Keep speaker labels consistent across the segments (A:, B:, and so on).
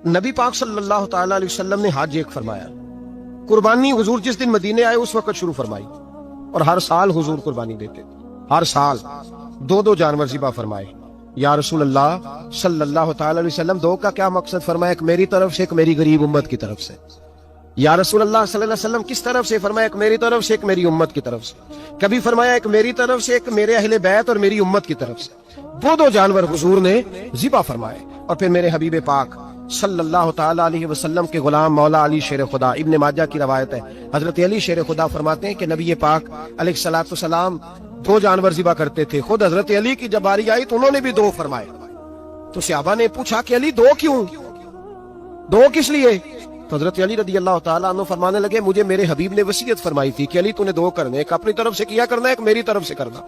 A: نبی پاک صلی اللہ تعالی علیہ وسلم نے حج ایک فرمایا، قربانی حضور جس دن مدینے آئے اس وقت شروع فرمائی، اور ہر سال حضور قربانی دیتے تھے، ہر سال دو جانور ذبح فرمائے۔ یا رسول اللہ صلی اللہ تعالی علیہ وسلم دو کا کیا مقصد فرمایا؟ ایک میری طرف سے، ایک میری غریب امت کی طرف سے۔ یا رسول اللہ صلی اللہ علیہ وسلم کس طرف سے فرمایا؟ ایک میری طرف سے، ایک میری امت کی طرف سے۔ کبھی فرمایا ایک میری طرف سے، ایک میرے اہل بیت اور میری امت کی طرف سے۔ دو جانور حضور نے ذبح فرمائے، اور پھر میرے حبیب پاک صلی اللہ تعالی علیہ وسلم کے غلام مولا علی شیر خدا، ابن ماجہ کی روایت ہے، حضرت علی شیر خدا فرماتے ہیں کہ نبی پاک علیہ الصلوۃ والسلام دو جانور ذبح کرتے تھے۔ خود حضرت علی کی جب باری آئی تو انہوں نے بھی دو فرمائے۔ تو صحابہ نے پوچھا کہ علی دو کیوں؟ دو کس لیے؟ تو حضرت علی رضی اللہ تعالیٰ عنہ فرمانے لگے مجھے میرے حبیب نے وصیت فرمائی تھی کہ علی تو نے دو کرنے، ایک اپنی طرف سے کیا کرنا، ایک میری طرف سے کرنا۔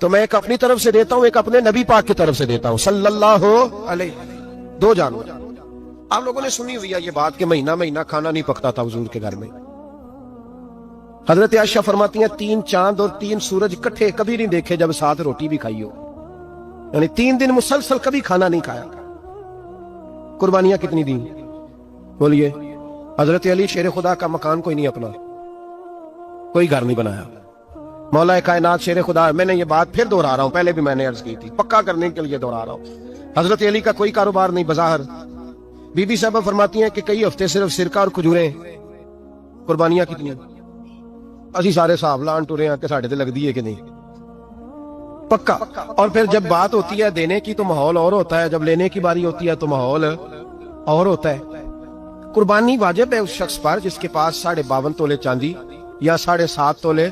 A: تو میں ایک اپنی طرف سے دیتا ہوں، ایک اپنے نبی پاک کی طرف سے دیتا ہوں صلی اللہ علیہ۔ دو جانور۔ آپ لوگوں نے سنی ہوئی ہے یہ بات کہ مہینہ کھانا نہیں پکتا تھا حضور کے گھر میں۔ حضرت عائشہ فرماتی ہیں 3 چاند اور 3 سورج کٹھے کبھی نہیں دیکھے جب ساتھ روٹی بھی کھائی ہو، یعنی 3 دن مسلسل کبھی کھانا نہیں کھایا۔ قربانیاں کتنی دیں؟ بولیے۔ حضرت علی شیر خدا کا مکان کوئی نہیں اپنا، کوئی گھر نہیں بنایا۔ مولا کائنات شیر خدا، میں نے یہ بات پھر دہرا رہا ہوں، پہلے بھی میں نے عرض کی تھی، پکا کرنے کے لیے دہرا رہا ہوں۔ حضرت علی کا کوئی کاروبار نہیں بظاہر۔ بی بی صاحبہ فرماتی ہیں کہ کئی ہفتے صرف سرکہ اور کھجوریں۔ قربانیاں کتنی؟ اسی سارے صاحب لان ٹورے ہیں کہ ساڑھے تے لگ دی ہے کہ نہیں، پکا۔ اور پھر جب بات ہوتی ہے دینے کی تو ماحول اور ہوتا ہے، جب لینے کی باری ہوتی ہے تو ماحول اور ہوتا ہے۔ قربانی واجب ہے اس شخص پر جس کے پاس 52.5 تولے چاندی یا 7.5 تولے،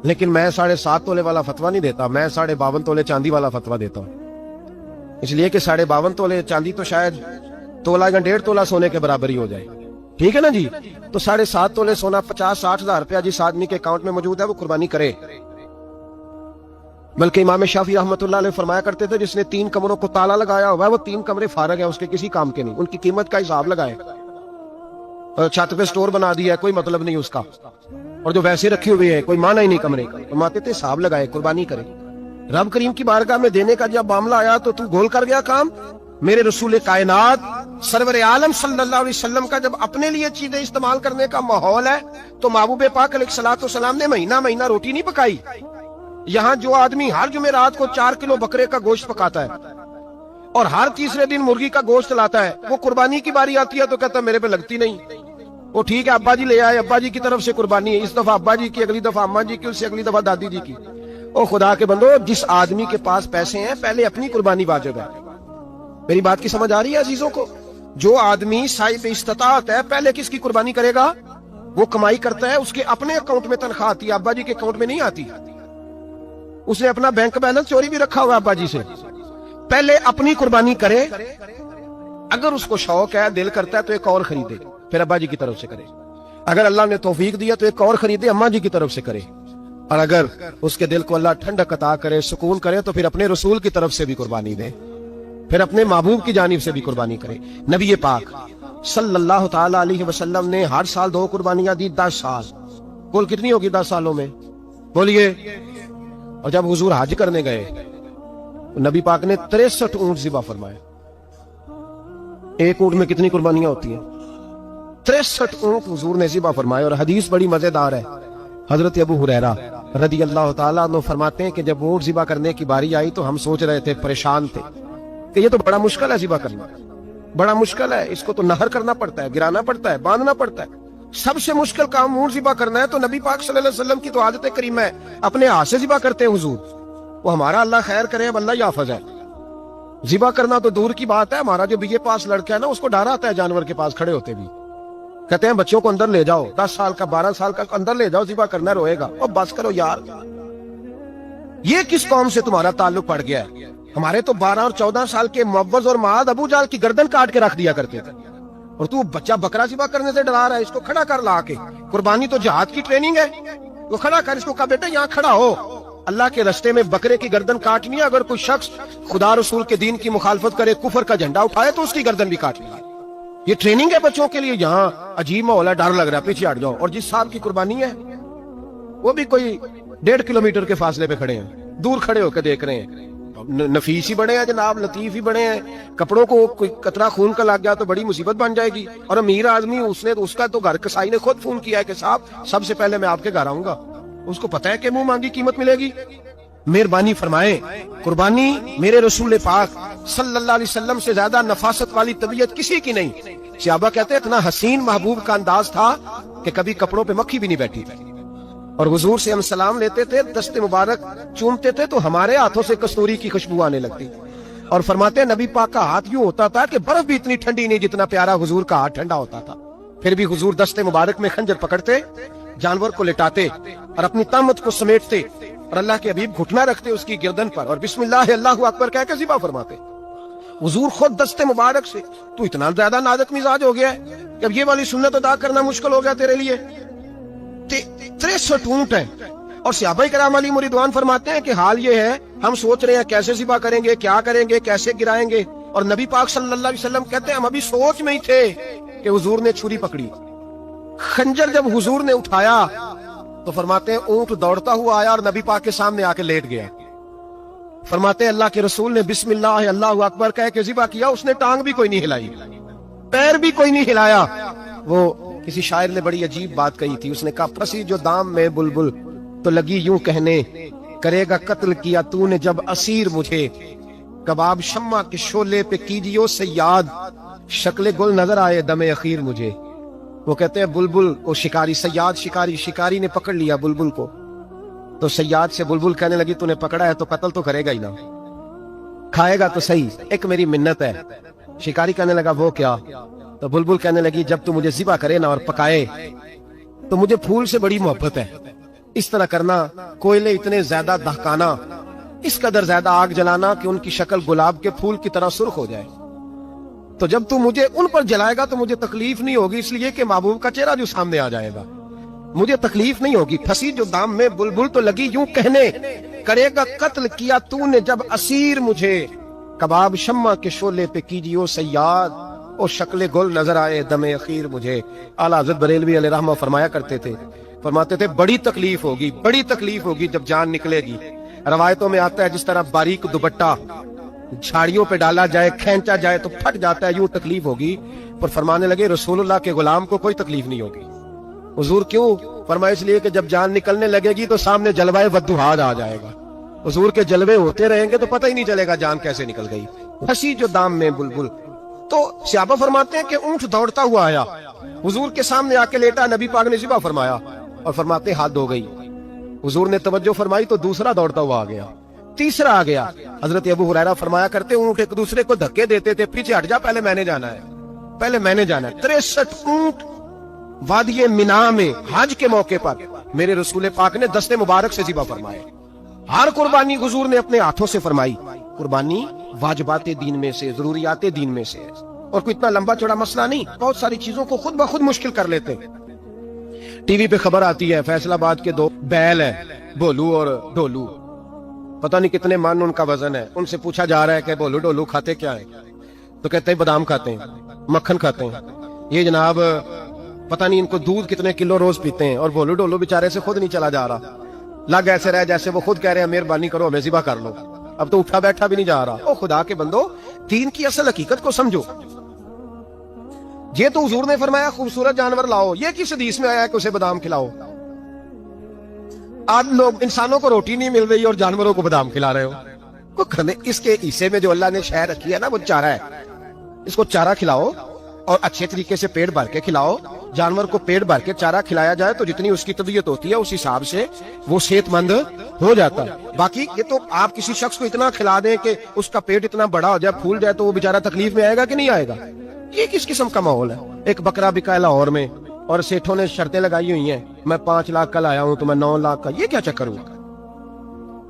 A: لیکن میں 7.5 تولے والا فتویٰ نہیں دیتا، میں 52.5 تولے چاندی والا فتویٰ دیتا ہوں، اس لیے کہ 52.5 تولے چاندی تو شاید تولہ یا 1.5 تولہ سونے کے برابر ہی ہو جائے، ٹھیک ہے نا جی؟ تو 7.5 تولے سونا 50-60 ہزار روپیہ جس آدمی کے اکاؤنٹ میں موجود ہے وہ قربانی کرے۔ بلکہ امام شافعی رحمۃ اللہ علیہ فرمایا کرتے تھے جس نے 3 کمروں کو تالا لگایا ہوا ہے وہ 3 کمرے فارغ ہیں، اس کے کسی کام کے نہیں، ان کی قیمت کا حساب لگائے۔ اور چھت پہ سٹور بنا دیا ہے، کوئی مطلب نہیں اس کا، اور جو ویسے رکھے ہوئے ہیں کوئی معنی ہی نہیں کمرے کا، فرماتے تھے حساب لگائے، قربانی کرے۔ رب کریم کی بارگاہ میں دینے کا جب معاملہ آیا تو گول کر گیا کام۔ میرے رسول کائنات سرور عالم صلی اللہ علیہ وسلم کا جب اپنے لیے چیزیں استعمال کرنے کا ماحول ہے تو محبوب پاک علیہ الصلوۃ والسلام نے مہینہ روٹی نہیں پکائی۔ یہاں جو آدمی ہر جمعرات کو 4 کلو بکرے کا گوشت پکاتا ہے اور ہر تیسرے دن مرغی کا گوشت لاتا ہے، وہ قربانی کی باری آتی ہے تو کہتا ہے میرے پہ لگتی نہیں۔ وہ ٹھیک ہے ابا جی لے آئے، ابا جی کی طرف سے قربانی ہے، اس دفعہ ابا جی کی، اگلی دفعہ اماں جی کی، اس سے اگلی دفعہ دادی جی کی۔ او خدا کے بندو، جس آدمی کے پاس پیسے ہیں پہلے اپنی قربانی واجب ہے۔ میری بات کی سمجھ آ رہی ہے عزیزوں کو؟ جو آدمی صاحب استطاعت ہے پہلے کس کی قربانی کرے گا؟ وہ کمائی کرتا ہے، اس کے اپنے اکاؤنٹ میں تنخواہ آتی ہے، ابا جی کے اکاؤنٹ میں نہیں آتی۔ اس نے اپنا بینک بیلنس چوری بھی رکھا ہوا ابا جی سے۔ پہلے اپنی قربانی کرے، اگر اس کو شوق ہے، دل کرتا ہے تو ایک اور خریدے، پھر ابا جی کی طرف سے کرے۔ اگر اللہ نے توفیق دیا تو ایک اور خریدے، اماں جی کی طرف سے کرے۔ اور اگر اس کے دل کو اللہ ٹھنڈک عطا کرے، سکون کرے، تو پھر اپنے رسول کی طرف سے بھی قربانی دے، پھر اپنے محبوب کی جانب سے بھی قربانی کرے۔ نبی پاک صلی اللہ تعالی علیہ وسلم نے ہر سال 2 قربانیاں دی، 10 سال۔ کل کتنی ہوگی 10 سالوں میں؟ بولیے۔ اور جب حضور حج کرنے گئے نبی پاک نے 63 اونٹ ذبح فرمائے۔ ایک اونٹ میں کتنی قربانیاں ہوتی ہیں؟ 63 اونٹ حضور نے ذبح فرمائے۔ اور حدیث بڑی مزیدار ہے، حضرت ابو ہریرہ رضی اللہ تعالیٰ عنہ فرماتے ہیں کہ جب اونٹ ذبح کرنے کی باری آئی تو ہم سوچ رہے تھے، پریشان تھے کہ یہ تو بڑا مشکل ہے ذبح کرنا، بڑا مشکل ہے، اس کو تو نہر کرنا پڑتا ہے، گرانا پڑتا ہے، باندھنا پڑتا ہے، سب سے مشکل کام اونٹ ذبح کرنا ہے۔ تو نبی پاک صلی اللہ علیہ وسلم کی تو عادت کریمہ ہے، اپنے ہاتھ سے ذبح کرتے ہیں حضور۔ وہ ہمارا اللہ خیر کرے، اب اللہ یافظ ہے، ذبح کرنا تو دور کی بات ہے۔ ہمارا جو BA پاس لڑکا ہے نا، اس کو ڈر آتا ہے جانور کے پاس کھڑے ہوتے بھی، کہتے ہیں بچوں کو اندر لے جاؤ، 10 سال کا 12 سال کا اندر لے جاؤ، ذبح کرنا روئے گا۔ اور بس کرو یار، یہ کس قوم سے تمہارا تعلق پڑ گیا ہے؟ ہمارے تو 12 اور 14 سال کے معوذ اور معاذ ابو جہل کی گردن کاٹ کے رکھ دیا کرتے تھے، اور تو بچہ بکرا ذبح کرنے سے ڈرا رہا ہے؟ اس کو کھڑا کر لا کے، قربانی تو جہاد کی ٹریننگ ہے، وہ کھڑا کر، اس کو کہا بیٹا یہاں کھڑا ہو، اللہ کے رستے میں بکرے کی گردن کاٹنی ہے۔ اگر کوئی شخص خدا رسول کے دین کی مخالفت کرے، کفر کا جھنڈا اٹھائے تو اس کی گردن بھی کاٹنی ہے۔ یہ ٹریننگ ہے بچوں کے لیے۔ یہاں عجیب ماحول ہے، ڈر لگ رہا ہے، پیچھے ہٹ جاؤ۔ اور جس صاحب کی قربانی ہے وہ بھی کوئی 1.5 کلومیٹر کے فاصلے پہ کھڑے ہیں، دور کھڑے ہو کے دیکھ رہے ہیں، نفیس ہی بڑے ہیں جناب، لطیف ہی بڑے ہیں، کپڑوں کو کوئی قطرہ خون کا لگ گیا تو بڑی مصیبت بن جائے گی. اور امیر آدمی اس کا تو گھر کسائی نے خود فون کیا ہے کہ صاحب سب سے پہلے میں آپ کے گھر آؤں گا. اس کو پتہ ہے کہ منہ مانگی قیمت ملے گی. مہربانی فرمائیں، قربانی میرے رسول پاک صلی اللہ علیہ وسلم سے زیادہ نفاست والی طبیعت کسی کی نہیں. صحابہ کہتے ہیں اتنا حسین محبوب کا انداز تھا کہ کبھی کپڑوں پہ مکھی بھی نہیں بیٹھی تھی. اور حضور سے ہم سلام لیتے تھے، دست مبارک چومتے تھے تو ہمارے ہاتھوں سے کستوری کی خوشبو آنے لگتی. اور فرماتے ہیں نبی پاک کا ہاتھ یوں ہوتا تھا کہ برف بھی اتنی ٹھنڈی نہیں جتنا پیارا حضور کا ہاتھ ٹھنڈا ہوتا تھا. پھر بھی حضور دست مبارک میں خنجر پکڑتے، جانور کو لٹاتے اور اپنی طامت کو سمیٹتے اور اللہ کے حبیب گھٹنا رکھتے اس کی گردن پر اور بسم اللہ اللہ اکبر کہہ کے ذبح فرماتے. حضور خود دست مبارک سے تو اتنا زیادہ نازک مزاج ہو گیا ہے کہ اب یہ والی سنت ادا کرنا مشکل ہو گیا تیرے لیے. 63 اونٹ ہیں. اور صحابہ کرام علیہم رضوان فرماتے ہیں کہ حال یہ ہے ہم سوچ رہے ہیں کیسے ذبح کریں گے، کیا کریں گے، کیسے گرائیں گے. اور نبی پاک صلی اللہ علیہ وسلم کہتے ہیں ہم ابھی سوچ میں ہی تھے کہ حضور نے چھری پکڑی. خنجر جب حضور نے اٹھایا تو فرماتے ہیں اونٹ دوڑتا ہوا آیا اور نبی پاک کے سامنے آ کے لیٹ گیا. فرماتے ہیں اللہ کے رسول نے بسم اللہ اللہ اکبر کہہ کے ذبح کیا. اس نے ٹانگ بھی کوئی نہیں ہلائی، پیر بھی کوئی نہیں ہلایا. وہ کسی شاعر نے بڑی عجیب بات کہی تھی. اس نے کہا پھنسی جو دام میں بلبل تو لگی یوں کہنے، کرے گا قتل کیا تو نے جب اسیر مجھے، کباب شمع کے شولے پہ کیجیو سیاد، شکل گل نظر آئے دم اخیر مجھے. وہ کہتے ہیں بلبل کو شکاری، سیاد شکاری نے پکڑ لیا بلبل کو تو سیاد سے بلبل کہنے لگی تو نے پکڑا ہے تو قتل تو کرے گا ہی نا، کھائے گا تو صحیح، ایک میری منت ہے. شکاری کہنے لگا وہ کیا؟ تو بلبل کہنے لگی جب تو مجھے ذبح کرے نا اور پکائے تو مجھے پھول سے بڑی محبت ہے. اس طرح کرنا، کوئلے اتنے زیادہ دہکانا، اس قدر زیادہ آگ جلانا کہ ان کی شکل گلاب کے پھول کی طرح سرخ ہو جائے. تو جب تو مجھے ان پر جلائے گا تو مجھے تکلیف نہیں ہوگی، اس لیے کہ محبوب کا چہرہ جو سامنے آ جائے گا مجھے تکلیف نہیں ہوگی. پھنسی جو دام میں بلبل تو لگی یوں کہنے، کرے گا قتل کیا تو نے جب اسیر مجھے، کباب شمع کے شولے پہ کیجیو سیاد، اور شکل گل نظر آئے دم اخیر مجھے. اعلیٰ حضرت بریلوی علیہ رحمہ فرمایا کرتے تھے، فرماتے تھے بڑی تکلیف ہوگی جب جان نکلے گی. روایتوں میں آتا ہے جس طرح باریک دوپٹہ جھاڑیوں پہ ڈالا جائے، کھینچا جائے تو پھٹ جاتا ہے، یوں تکلیف ہوگی. پر فرمانے لگے رسول اللہ کے غلام کو کوئی تکلیف نہیں ہوگی. حضور کیوں؟ فرمایا اس لیے کہ جب جان نکلنے لگے گی تو سامنے جلوہ ودہاد آ جائے گا. حضور کے جلوے ہوتے رہیں گے تو پتہ ہی نہیں چلے گا جان کیسے نکل گئی. پھنسی جو دام میں بلبل. تو صحابہ فرماتے ہیں کہ اونٹ دوڑتا ہوا آیا، حضور کے سامنے آ کے لیٹا، نبی پاک نے ذبح فرمایا اور فرماتے ہیں حد ہو گئی. حضور نے توجہ فرمائی تو دوسرا دوڑتا ہوا آ گیا، تیسرا آ گیا. حضرت ابو ہریرہ فرمایا کرتے اونٹ ایک دوسرے کو دھکے دیتے تھے، پیچھے ہٹ جا، پہلے میں نے جانا ہے. 63 اونٹ وادی منا میں حج کے موقع پر میرے رسول پاک نے دست مبارک سے ذبح فرمائے. ہر قربانی حضور نے اپنے ہاتھوں سے فرمائی. قربانی واجبات دین میں سے، ضروریات دین میں سے ہے، اور کوئی اتنا لمبا چوڑا مسئلہ نہیں. بہت ساری چیزوں کو خود بخود مشکل کر لیتے. ٹی وی پہ خبر آتی ہے فیصل آباد کے 2 بیل ہیں، بھولو اور ڈولو، پتہ نہیں کتنے من ان کا وزن ہے. ان سے پوچھا جا رہا ہے کہ بھولو ڈولو کھاتے کیا ہیں؟ تو کہتے ہیں بادام کھاتے ہیں، مکھن کھاتے ہیں. یہ جناب پتہ نہیں ان کو دودھ کتنے کلو روز پیتے ہیں. اور بھولو ڈولو بیچارے سے خود نہیں چلا جا رہا، لگ ایسے رہے جیسے وہ خود کہہ رہے ہیں مہربانی کرو ہمیں ذبح کر لو. اب تو اٹھا بیٹھا بھی نہیں جا رہا. او خدا کے بندو، دین کی اصل حقیقت کو سمجھو. یہ تو حضور نے فرمایا خوبصورت جانور لاؤ، یہ کس حدیث میں آیا ہے کہ اسے بادام کھلاؤ؟ آج لوگ انسانوں کو روٹی نہیں مل رہی اور جانوروں کو بادام کھلا رہے ہو. اس کے حصے میں جو اللہ نے شے رکھی ہے نا وہ چارہ ہے. اس کو چارہ کھلاؤ اور اچھے طریقے سے پیٹ بھر کے کھلاؤ. جانور کو پیٹ بھر کے چارہ کھلایا جائے تو جتنی اس کی طبیعت ہوتی ہے اس حساب سے وہ صحت مند ہو جاتا ہے. باقی یہ تو آپ کسی شخص کو اتنا کھلا دیں کہ اس کا پیٹ اتنا بڑا ہو جائے، پھول جائے، تو وہ بیچارہ تکلیف میں آئے گا کہ نہیں آئے گا؟ یہ کس قسم کا ماحول ہے؟ ایک بکرا بکا لاہور میں اور سیٹھوں نے شرطیں لگائی ہوئی ہیں، میں 5 لاکھ کا لایا ہوں تو میں 9 لاکھ کا. یہ کیا چکر ہوا؟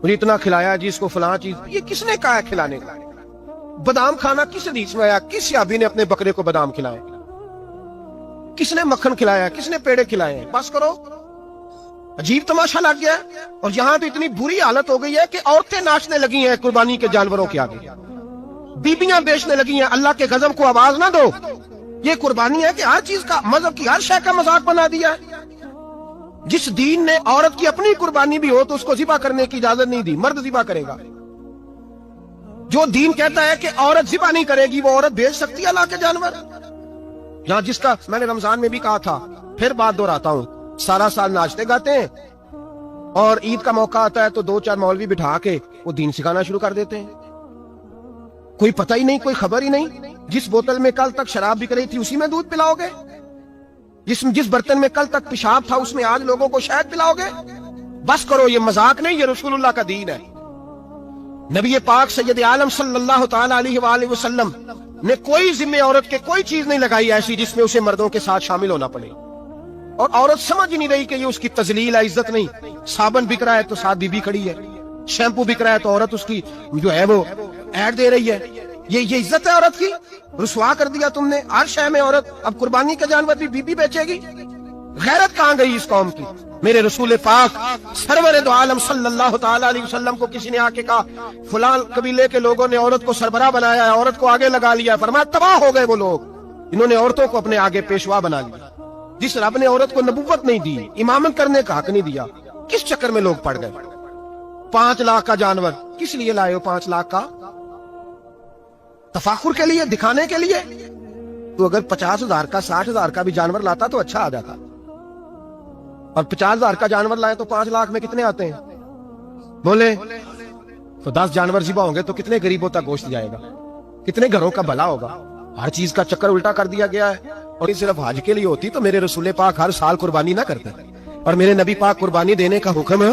A: مجھے اتنا کھلایا جی اس کو فلاں چیز. یہ کس نے کہا ہے کھلانے کا؟ بادام کھانا کس حدیث میں آیا؟ کس صحابی نے اپنے بکرے کو بادام کھلائے؟ کس نے مکھن کھلایا؟ کس نے پیڑے کھلائے؟ بس کرو. عجیب تماشا لگ گیا. اور یہاں تو اتنی بری حالت ہو گئی ہے کہ عورتیں ناچنے لگی ہیں قربانی کے جانوروں کے آگے، بیبیاں بیچنے لگی ہیں. اللہ کے غضب کو آواز نہ دو. یہ قربانی ہے کہ ہر چیز کا، مذہب کی ہر شے کا مذاق بنا دیا ہے. جس دین نے عورت کی اپنی قربانی بھی ہو تو اس کو ذبح کرنے کی اجازت نہیں دی، مرد ذبح کرے گا. جو دین کہتا ہے کہ عورت ذبح نہیں کرے گی، وہ عورت بھیج سکتی ہے اللہ کے جانور؟ یہاں جس کا میں نے رمضان میں بھی کہا تھا، پھر بات دہراتا ہوں، سارا سال ناچتے گاتے ہیں اور عید کا موقع آتا ہے تو 2-4 مولوی بٹھا کے وہ دین سکھانا شروع کر دیتے ہیں. کوئی پتہ ہی نہیں، کوئی خبر ہی نہیں. جس بوتل میں کل تک شراب بک رہی تھی اسی میں دودھ پلاؤ گے؟ جس برتن میں کل تک پیشاب تھا اس میں آج لوگوں کو شہد پلاؤ گے؟ بس کرو، یہ مذاق نہیں، یہ رسول اللہ کا دین ہے. نبی پاک سید عالم صلی اللہ تعالی علیہ وآلہ وسلم نے کوئی ذمہ عورت کے کوئی چیز نہیں لگائی ایسی جس میں اسے مردوں کے ساتھ شامل ہونا پڑے. اور عورت سمجھ ہی نہیں رہی کہ یہ اس کی تذلیل ہے، عزت نہیں. صابن بک رہا ہے تو ساتھ بی کھڑی ہے، شیمپو بک رہا ہے تو عورت اس کی جو ہے وہ ایڈ دے رہی ہے. یہ عزت ہے عورت کی؟ رسوا کر دیا تم نے ہر شے میں عورت. اب قربانی کا جانور بھی بی بیچے گی؟ غیرت کہاں گئی اس قوم کی؟ میرے رسول پاک سرور دو عالم صلی اللہ تعالی علیہ وسلم کو کسی نے آ کے کہا فلاں قبیلے کے لوگوں نے عورت کو سربراہ بنایا ہے، عورت کو آگے لگا لیا. فرمایا تباہ ہو گئے وہ لوگ، انہوں نے عورتوں کو اپنے آگے پیشوا بنا لیا. جس رب نے عورت کو نبوت نہیں دی، امامت کرنے کا حق نہیں دیا، کس چکر میں لوگ پڑ گئے؟ 5 لاکھ کا جانور کس لیے لائے ہو؟ 5 لاکھ کا تفاخر کے لیے، دکھانے کے لیے؟ تو اگر 50,000 کا 60,000 کا بھی جانور لاتا تو اچھا آ جاتا. اور 50,000 کا جانور لائے تو 5 لاکھ میں کتنے آتے ہیں بولے؟ تو 10 جانور ذبح ہوں گے تو کتنے غریبوں تک گوشت جائے گا؟ کتنے گھروں کا بھلا ہوگا؟ ہر چیز کا چکر الٹا کر دیا گیا ہے. اور یہ صرف حج کے لیے ہوتی تو میرے رسول پاک ہر سال قربانی نہ کرتے، اور میرے نبی پاک قربانی دینے کا حکم ہے.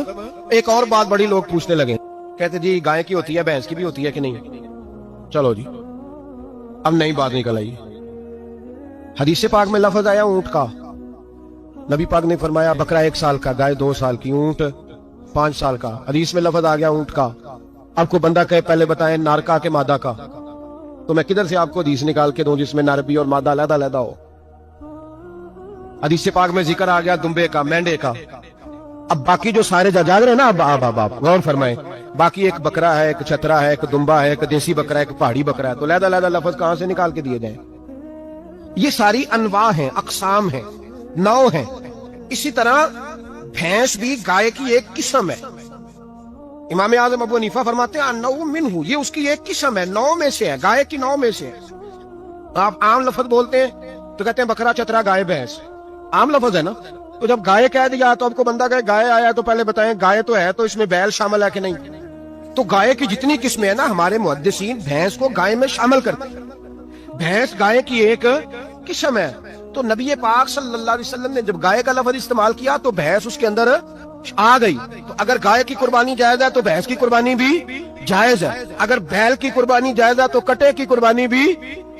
A: ایک اور بات بڑی لوگ پوچھنے لگے، کہتے جی گائے کی ہوتی ہے، بھینس کی بھی ہوتی ہے کہ نہیں؟ چلو جی اب نئی بات نکل آئی. حدیث پاک میں لفظ آیا اونٹ کا. نبی پاک نے فرمایا بکرا 1 سال کا، گائے 2 سال کی، اونٹ 5 سال کا. حدیث میں لفظ آ گیا اونٹ کا. آپ کو بندہ کہے پہلے بتائیں نر کا کہ مادہ کا، تو میں کدھر سے آپ کو حدیث نکال کے دوں جس میں نر بھی اور مادہ علیحدہ علیحدہ ہو؟ حدیث پاک میں ذکر آ گیا دمبے کا، مینڈے کا. اب باقی جو سارے جاگ رہے ہیں نا، اب غور فرمائیں، باقی ایک بکرا ہے، ایک چھترا ہے، ایک دمبا ہے، ایک دیسی بکرا ہے، ایک پہاڑی بکرا ہے، تو علیحدہ علیحدہ لفظ کہاں سے نکال کے دیے جائیں؟ یہ ساری انواع ہیں، اقسام ہیں، نوع ہیں. اسی طرح بھینس بھی گائے کی ایک قسم ہے. امام اعظم ابو حنیفہ فرماتے ہیں النوع منہ، یہ اس کی ایک قسم ہے، نوع میں سے ہے، گائے کی نوع میں سے ہے. آپ عام لفظ بولتے ہیں تو کہتے ہیں بکرا، چترا، گائے، بھینس، عام لفظ ہے نا. تو جب گائے کہہ دیا تو آپ کو بندہ کہے گائے آیا تو پہلے بتائیں گائے تو ہے تو اس میں بیل شامل ہے کہ نہیں؟ تو گائے کی جتنی قسمیں ہیں نا، ہمارے محدثین بھینس کو گائے میں شامل کرتے ہیں. بھینس گائے کی ایک قسم ہے. تو نبی پاک صلی اللہ علیہ وسلم نے جب گائے کا لفظ استعمال کیا تو بھینس اس کے اندر آ گئی. تو اگر گائے کی قربانی جائز ہے تو بھینس کی قربانی بھی جائز ہے. اگر بیل کی قربانی جائز ہے تو کٹے کی قربانی بھی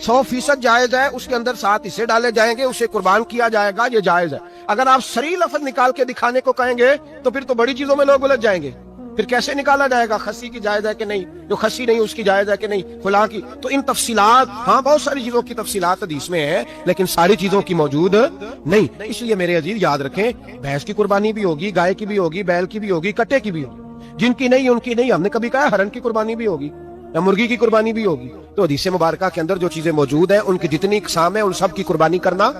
A: 100% جائز ہے. اس کے اندر 7 حصے ڈالے جائیں گے، اسے قربان کیا جائے گا، یہ جائز ہے. اگر آپ صریح لفظ نکال کے دکھانے کو کہیں گے تو پھر تو بڑی چیزوں میں لوگ الجھ جائیں گے. پھر کیسے نکالا جائے گا خسی کی جائز ہے کہ نہیں، جو خسی نہیں اس کی جائز ہے کہ نہیں، فلاں کی. تو ان تفصیلات، ہاں بہت ساری چیزوں کی تفصیلات حدیث میں ہے لیکن ساری چیزوں کی موجود نہیں. اس لیے میرے عزیز یاد رکھیں، بھینس کی قربانی بھی ہوگی، گائے کی بھی ہوگی، بیل کی بھی ہوگی، کٹے کی بھی ہوگی. جن کی نہیں ان کی نہیں. ہم نے کبھی کہا ہرن کی قربانی بھی ہوگی یا مرغی کی قربانی بھی ہوگی. تو حدیث مبارکہ کے اندر جو چیزیں موجود ہیں ان کی جتنی اقسام ہیں ان سب کی قربانی کرنا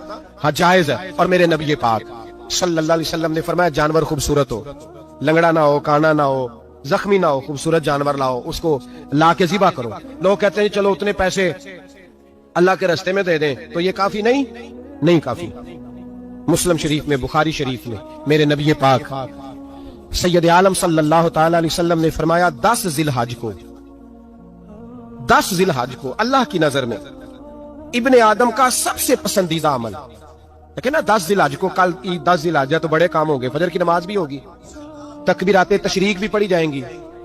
A: جائز ہے. اور میرے نبی پاک صلی اللہ علیہ وسلم نے فرمایا جانور خوبصورت ہو، لنگڑا نہ ہو، کانا نہ ہو، زخمی نہ ہو، خوبصورت جانور لاؤ، اس کو لا کے ذبح کرو. لوگ کہتے ہیں چلو اتنے پیسے اللہ کے راستے میں دے دیں، تو یہ کافی نہیں کافی. مسلم شریف میں، بخاری شریف میں میرے نبی پاک سید عالم صلی اللہ تعالی علیہ وسلم نے فرمایا 10 ذی الحج کو اللہ کی نظر میں ابن آدم کا سب سے پسندیدہ عمل. لیکن نا 10 ذی الحج کو، کل کی 10 ذی الحج ہے تو بڑے کام ہوں گے. فجر کی نماز بھی ہوگی، تکبیرات تشریق بھی پڑھی جائیں گی.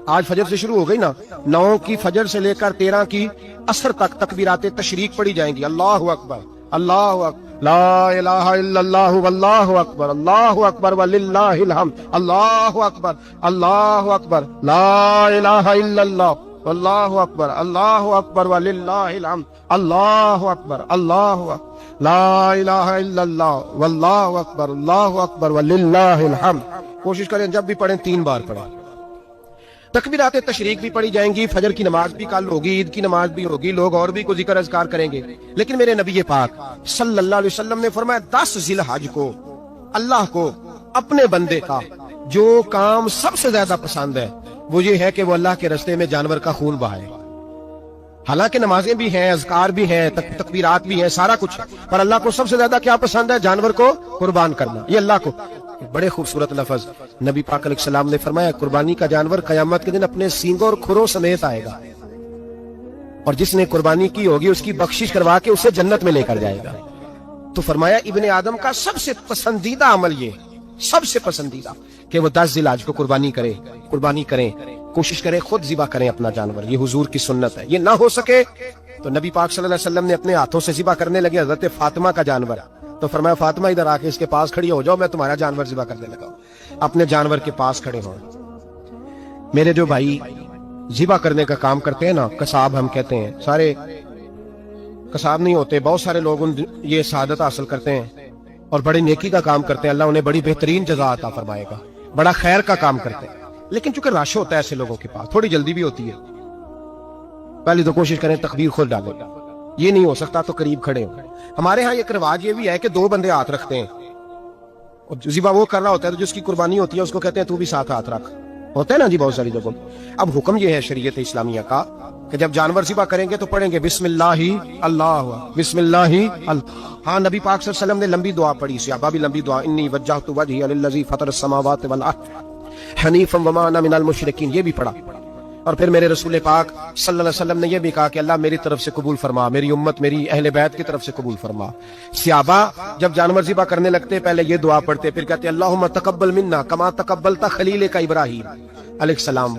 A: آج فجر سے شروع ہو گئی نا، 9 کی فجر سے لے کر 13 کی عصر تک تکبیرات تشریق پڑھی جائیں گی. اللہ اکبر، اللہ اکبر، لا الہ الا اللہ واللہ اکبر، اللہ اکبر وللہ الحمد، اللہ اکبر، اللہ اکبر، لا الہ الا اللہ واللہ اکبر، اللہ اکبر وللہ الحمد، اللہ اکبر، اللہ اکبر، لا الہ الا اللہ واللہ اکبر، اللہ اکبر وللہ الحمد. کوشش کریں جب بھی پڑھیں 3 بار پڑھیں. تکبیرات تشریق بھی پڑھی جائیں گی، فجر کی نماز بھی کل ہوگی، عید کی نماز بھی ہوگی، لوگ اور بھی کو ذکر اذکار کریں گے. لیکن میرے نبی پاک صلی اللہ علیہ وسلم نے فرمایا 10 ذی الحج کو اللہ کو اپنے بندے کا جو کام سب سے زیادہ پسند ہے وہ یہ ہے کہ وہ اللہ کے راستے میں جانور کا خون بہائے. حالانکہ نمازیں بھی ہیں، اذکار بھی ہیں، تکبیرات بھی ہیں، سارا کچھ ہے، پر اللہ کو سب سے زیادہ کیا پسند ہے؟ جانور کو قربان کرنا. یہ اللہ کو بڑے خوبصورت لفظ نبی پاک علیہ السلام نے فرمایا، قربانی کا جانور قیامت کے دن اپنے سینگوں اور کھروں سمیت آئے گا، اور جس نے قربانی کی ہوگی اس کی بخشش کروا کے اسے جنت میں لے کر جائے گا. تو فرمایا ابن آدم کا سب سے پسندیدہ عمل یہ، سب سے پسندیدہ، کہ وہ 10 ذی الحج کو قربانی کریں، کوشش کریں خود ذبح کریں اپنا جانور. یہ حضور کی سنت ہے. یہ نہ ہو سکے تو نبی پاک صلی اللہ علیہ وسلم نے اپنے ہاتھوں سے ذبح کرنے لگے حضرت فاطمہ کا جانور. تو فرمایا فاطمہ ادھر آ کے اس کے پاس کھڑی ہو جاؤ، میں تمہارا جانور ذبح کرنے لگا. اپنے جانور کے پاس کھڑے ہوں. میرے جو بھائی ذبح کرنے کا کام کرتے ہیں نا، قصاب ہم کہتے ہیں، سارے قصاب نہیں ہوتے، بہت سارے لوگ یہ سعادت حاصل کرتے ہیں اور بڑی نیکی کا کام کرتے ہیں، اللہ انہیں بڑی بہترین جزا عطا فرمائے گا، بڑا خیر کا کام کرتے ہیں. لیکن چونکہ رش ہوتا ہے ایسے لوگوں کے پاس، تھوڑی جلدی بھی ہوتی ہے، پہلے تو کوشش کریں تکبیر خود ڈالیں. یہ نہیں ہو سکتا تو قریب کھڑے ہوں. ہمارے ہاں ایک رواج یہ بھی ہے کہ 2 بندے ہاتھ رکھتے ہیں، اور ذبح وہ کر رہا ہوتا ہے تو جس کی قربانی ہوتی ہے اس کو کہتے ہیں تو بھی ساتھ ہاتھ رکھ. ہوتا ہے نا جی بہت ساری جگہوں. اب حکم یہ ہے شریعت اسلامیہ کا کہ جب جانور ذبح کریں گے تو پڑھیں گے بسم اللہ اللہ، بسم اللہ اللہ. ہاں نبی پاک صلی اللہ علیہ وسلم نے لمبی دعا پڑھی، صحابہ بھی لمبی دعا، انی وجہت وجہی للذی فطر السماوات والارض حنیفا وما انا من المشرکین، یہ بھی پڑھا. اور پھر میرے رسول پاک صلی اللہ علیہ وسلم نے یہ بھی کہا کہ اللہ میری طرف سے قبول فرما، میری امت، میری اہل بیت کی طرف سے قبول فرما. صحابہ جب جانور ذبح کرنے لگتے پہلے یہ دعا پڑھتے، پھر کہتے اللہم تقبل منا کما تقبلت خلیل کا ابراہیم علیہ السلام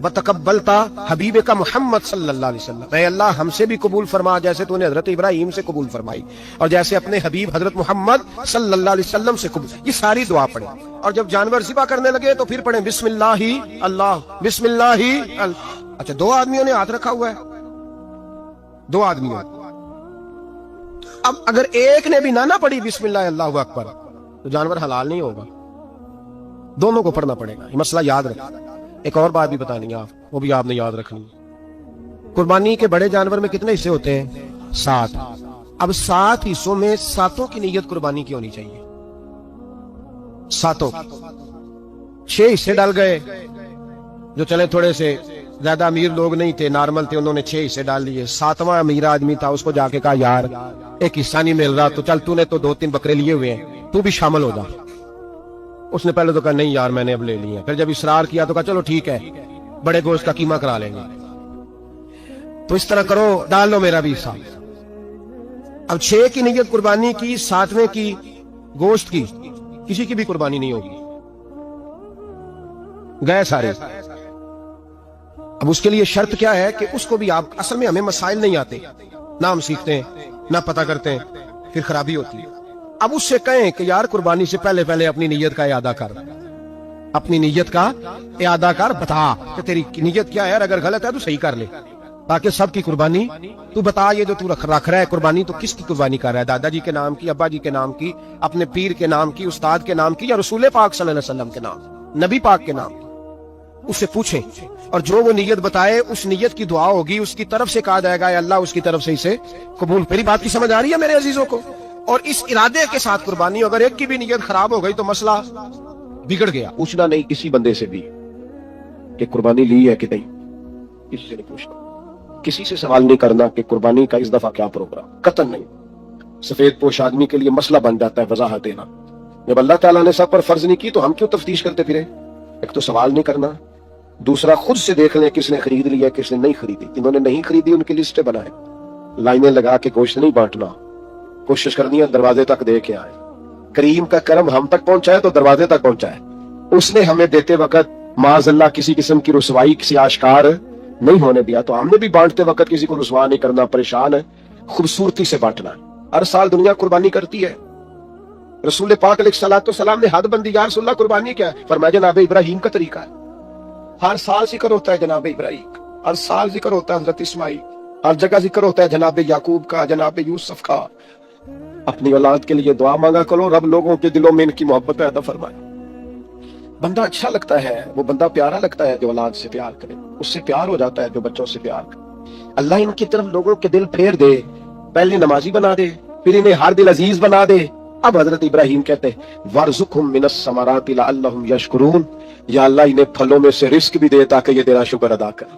A: وتقبلت حبیب کا محمد صلی اللہ علیہ وسلم، اے اللہ ہم سے بھی قبول فرما جیسے تو نے حضرت ابراہیم سے قبول فرمائی، اور جیسے اپنے حبیب حضرت محمد صلی اللہ علیہ وسلم سے قبول. یہ ساری دعا پڑھیں. اور جب جانور ذبح کرنے لگے تو پھر پڑھیں بسم اللہ اللہ، بسم اللہ اللہ. اچھا 2 آدمیوں نے ہاتھ رکھا ہوا ہے، 2 آدمیوں. اب اگر ایک نے بھی نہ پڑھی بسم اللہ اللہ اکبر تو جانور حلال نہیں ہوگا، دونوں کو پڑھنا پڑے گا. یہ مسئلہ یاد رکھیں. ایک اور بات بھی بتانی ہے آپ، وہ بھی آپ نے یاد رکھنی. قربانی کے بڑے جانور میں کتنے حصے ہوتے ہیں؟ 7. اب 7 حصوں میں 7 کی نیت قربانی کی ہونی چاہیے. 7 6 حصے ڈال گئے، جو چلے تھوڑے سے زیادہ امیر لوگ نہیں تھے، نارمل تھے، انہوں نے 6 حصے ڈال لیے. 7واں امیر آدمی تھا، اس کو جا کے کہا یار ایک حصہ نہیں مل رہا، تو چل تو نے تو 2-3 بکرے لیے ہوئے ہیں، تو بھی شامل ہو جا. اس نے پہلے تو کہا نہیں یار میں نے اب لے لی ہے. پھر جب اصرار کیا تو کہا چلو ٹھیک ہے بڑے گوشت کا قیمہ کرا لیں گے. تو اس طرح کرو، ڈال لو میرا بھی حصہ. اب 6 کی نیت قربانی کی، 7ویں کی گوشت کی، کسی کی بھی قربانی نہیں ہوگی، گئے سارے. اب اس کے لیے شرط کیا ہے کہ اس کو بھی آپ، اصل میں ہمیں مسائل نہیں آتے، نہ ہم سیکھتے ہیں نہ پتہ کرتے ہیں، پھر خرابی ہوتی ہے. اب اس سے کہیں کہ یار قربانی سے پہلے اپنی نیت کا اعادہ کر، اپنی نیت کا اعادہ کر، بتا کہ تیری نیت کیا ہے، اگر غلط ہے تو صحیح کر لے، تاکہ سب کی قربانی تو بتا. یہ جو تو رکھ رہا ہے قربانی، تو کس کی قربانی کر رہا ہے؟ دادا جی کے نام کی، ابا جی کے نام کی، اپنے پیر کے نام کی، استاد کے نام کی، یا رسول پاک صلی اللہ علیہ وسلم کے نام، نبی پاک کے نام؟ اس سے پوچھیں، اور جو وہ نیت بتائے اس نیت کی دعا ہوگی، اس کی طرف سے کہا جائے گا اللہ اس کی طرف سے اسے قبول. میری بات کی سمجھ آ رہی ہے میرے عزیزوں کو؟ اور اس ارادے کے ساتھ قربانی، اگر ایک کی بھی نیت خراب ہو گئی تو مسئلہ بگڑ گیا. پوچھنا نہیں کسی بندے سے بھی کہ قربانی لی ہے کہ نہیں، کسی سے نہیں پوچھنا، کسی سے سوال نہیں کرنا کہ قربانی کا اس دفعہ کیا پروگرام، قطعاً نہیں. سفید پوش آدمی کے لیے مسئلہ بن جاتا ہے وضاحت دینا. جب اللہ تعالیٰ نے سب پر فرض نہیں کی تو ہم کیوں تفتیش کرتے پھرے؟ ایک تو سوال نہیں کرنا، دوسرا خود سے دیکھ لیں کس نے خرید لیا کس نے نہیں خریدی. جنہوں نے نہیں خریدی ان کی لسٹیں بنائیں، لائنیں لگا کے گوشت نہیں بانٹنا، کوشش کرنی ہے دروازے تک دے کے آئے. کریم کا کرم ہم تک پہنچائے تو دروازے تک پہنچائے. اس نے ہمیں دیتے وقت معاذ اللہ کسی قسم کی رسوائی کسی آشکار نہیں ہونے دیا، تو ہم نے بھی بانٹتے وقت کسی کو رسوا نہیں کرنا، پریشان ہے، خوبصورتی سے بانٹنا. ہر سال دنیا قربانی کرتی ہے. رسول پاک علیہ السلام نے حد بندی، یا رسول اللہ قربانی کیا ہے؟ فرمایا جناب ابراہیم کا طریقہ ہے. ہر سال ذکر ہوتا ہے جناب ابراہیم، ہر سال ذکر ہوتا ہے حضرت اسماعیل، ہر جگہ ذکر ہوتا ہے جناب یعقوب کا، جناب یوسف کا. اپنی اولاد کے لیے دعا مانگا کرو، رب لوگوں کے دلوں میں ان کی محبت پیدا فرمائے. بندہ اچھا لگتا ہے، وہ بندہ پیارا لگتا ہے جو اولاد سے پیار کرے، اس سے پیار ہو جاتا ہے جو بچوں سے پیار کرے. اللہ ان کی طرف لوگوں کے دل پھیر دے، پہلے نمازی بنا دے، پھر انہیں ہر دل عزیز بنا دے. اب حضرت ابراہیم کہتے ہیں وَارْزُقْهُم مِّنَ الثَّمَرَاتِ لَعَلَّهُمْ يَشْكُرُونَ، یا اللہ انہیں پھلوں میں سے رزق بھی دے تاکہ یہ تیرا شکر ادا کریں.